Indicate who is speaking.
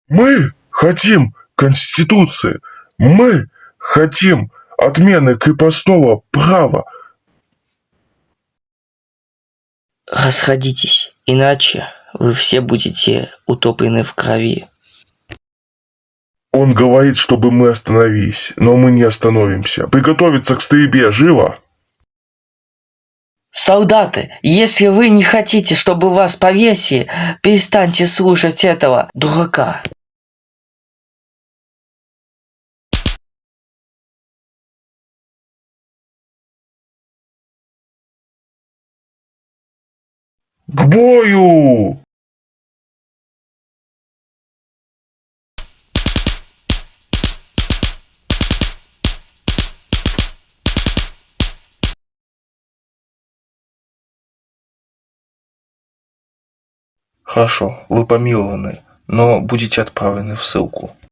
Speaker 1: Мы хотим Конституции. Мы хотим отмены крепостного права.
Speaker 2: Расходитесь, иначе вы все будете утоплены в крови.
Speaker 1: Он говорит, чтобы мы остановились, но мы не остановимся. Приготовиться к стрельбе, живо!
Speaker 2: Солдаты, если вы не хотите, чтобы вас повесили, перестаньте слушать этого дурака.
Speaker 1: К бою!
Speaker 3: Хорошо, вы помилованы, но будете отправлены в ссылку.